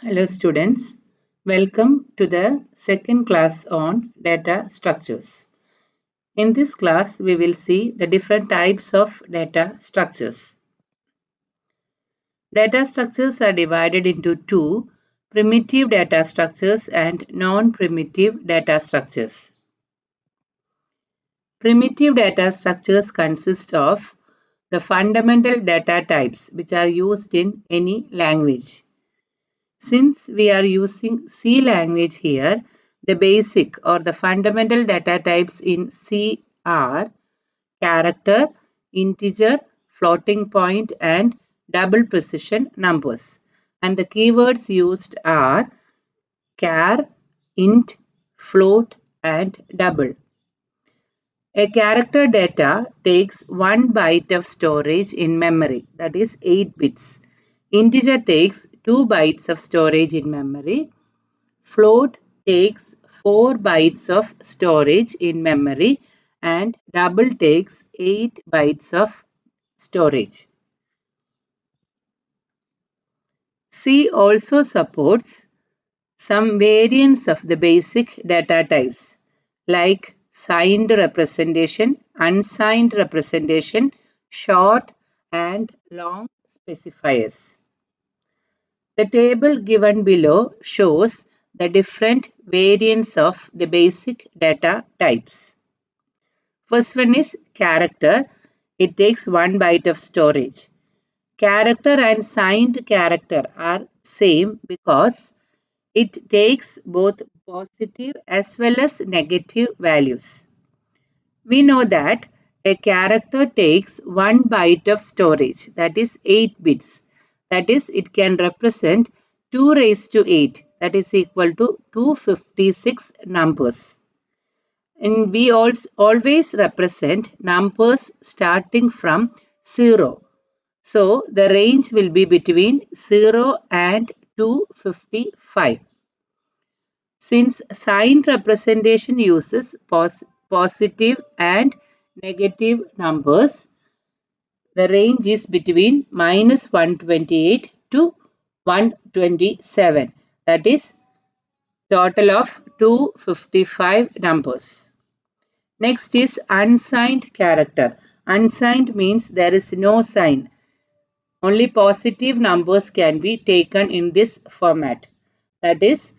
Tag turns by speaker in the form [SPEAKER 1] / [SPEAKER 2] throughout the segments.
[SPEAKER 1] Hello students, welcome to the second class on data structures. In this class, we will see the different types of data structures. Data structures are divided into two, primitive data structures and non-primitive data structures. Primitive data structures consist of the fundamental data types which are used in any language. Since we are using C language here, the basic or the fundamental data types in C are character, integer, floating point and double precision numbers. And the keywords used are char, int, float and double. A character data takes 1 byte of storage in memory, that is 8 bits. Integer takes 2 bytes of storage in memory. Float takes 4 bytes of storage in memory and double takes 8 bytes of storage. C also supports some variants of the basic data types like signed representation, unsigned representation, short and long specifiers. The table given below shows the different variants of the basic data types. First one is character. It takes 1 byte of storage. Character and signed character are same because it takes both positive as well as negative values. We know that a character takes 1 byte of storage, that is 8 bits. That is, it can represent 2 raised to 8, that is equal to 256 numbers. And we always represent numbers starting from 0. So, the range will be between 0 and 255. Since signed representation uses positive and negative numbers, the range is between minus 128 to 127. That is total of 255 numbers. Next is unsigned character. Unsigned means there is no sign. Only positive numbers can be taken in this format. That is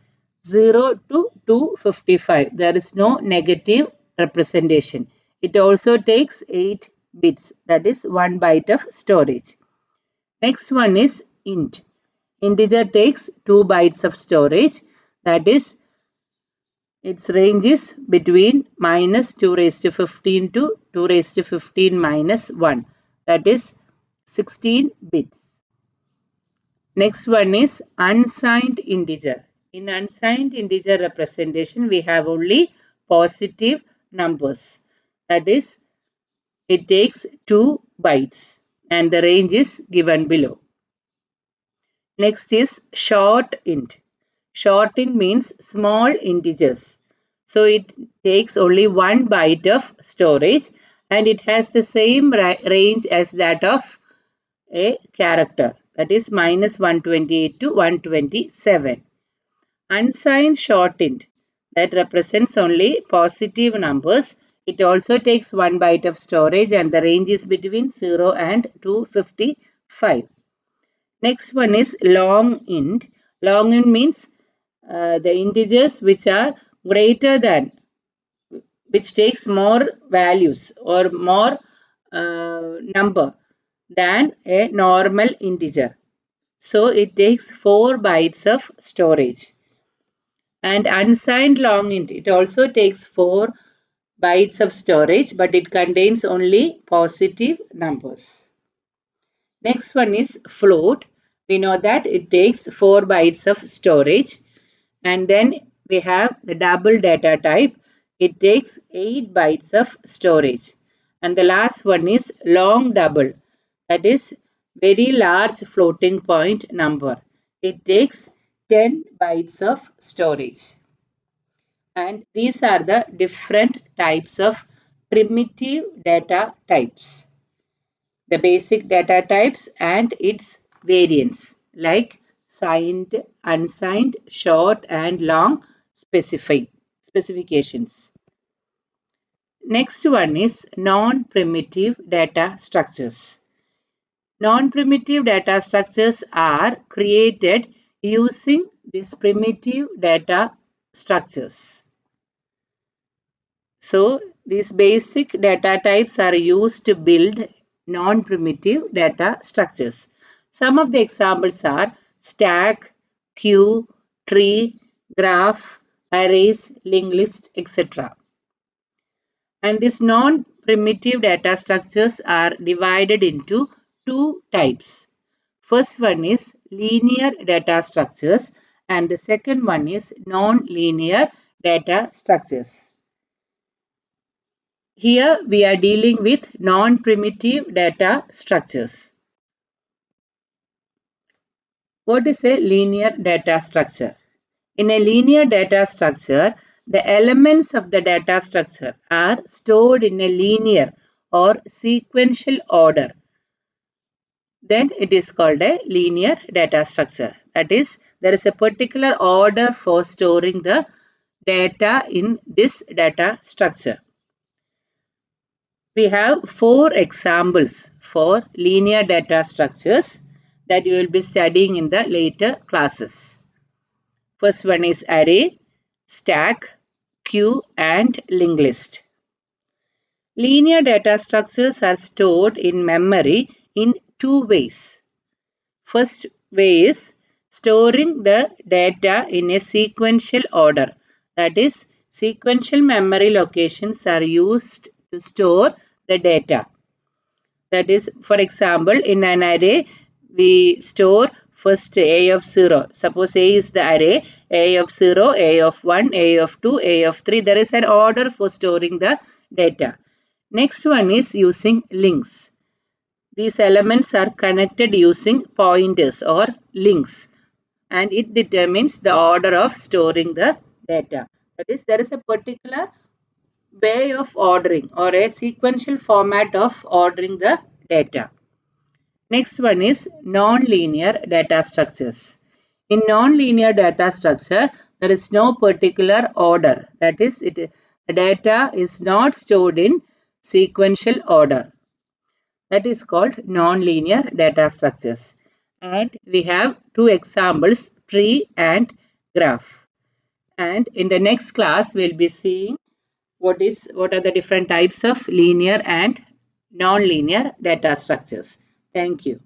[SPEAKER 1] 0 to 255. There is no negative representation. It also takes 8 bits. That is 1 byte of storage. Next one is int. Integer takes 2 bytes of storage. That is, its range is between minus 2 raised to 15 to 2 raised to 15 minus 1. That is 16 bits. Next one is unsigned integer. In unsigned integer representation, we have only positive numbers. That is, it takes 2 bytes and the range is given below. Next is short int. Short int means small integers. So it takes only 1 byte of storage and it has the same range as that of a character, that is minus 128 to 127. Unsigned short int, that represents only positive numbers. It also takes 1 byte of storage and the range is between 0 and 255. Next one is long int. Long int means the integers which are greater than, which takes more values or more number than a normal integer. So it takes 4 bytes of storage. And unsigned long int, it also takes 4 bytes of storage, but it contains only positive numbers. Next one is float. We know that it takes 4 bytes of storage. And then we have the double data type. It takes 8 bytes of storage. And the last one is long double. That is very large floating point number. It takes 10 bytes of storage. And these are the different types of primitive data types. The basic data types and its variants like signed, unsigned, short and long specifications. Next one is non-primitive data structures. Non-primitive data structures are created using these primitive data structures. So, these basic data types are used to build non-primitive data structures. Some of the examples are stack, queue, tree, graph, arrays, linked list, etc. And these non-primitive data structures are divided into two types. First one is linear data structures and the second one is non-linear data structures. Here we are dealing with non-primitive data structures. What is a linear data structure? In a linear data structure, the elements of the data structure are stored in a linear or sequential order. Then it is called a linear data structure. That is, there is a particular order for storing the data in this data structure. We have four examples for linear data structures that you will be studying in the later classes. First one is array, stack, queue and linked list. Linear data structures are stored in memory in two ways. First way is storing the data in a sequential order. That is, sequential memory locations are used to store the data. That is, for example, in an array, we store first A of 0. Suppose A is the array, A of 0, A of 1, A of 2, A of 3. There is an order for storing the data. Next one is using links. These elements are connected using pointers or links and it determines the order of storing the data. That is, there is a particular way of ordering or a sequential format of ordering the data. Next one is non-linear data structures. In non-linear data structure, there is no particular order. That is, the data is not stored in sequential order. That is called non-linear data structures. And we have two examples, tree and graph. And in the next class, we'll be seeing what are the different types of linear and non-linear data structures. Thank you.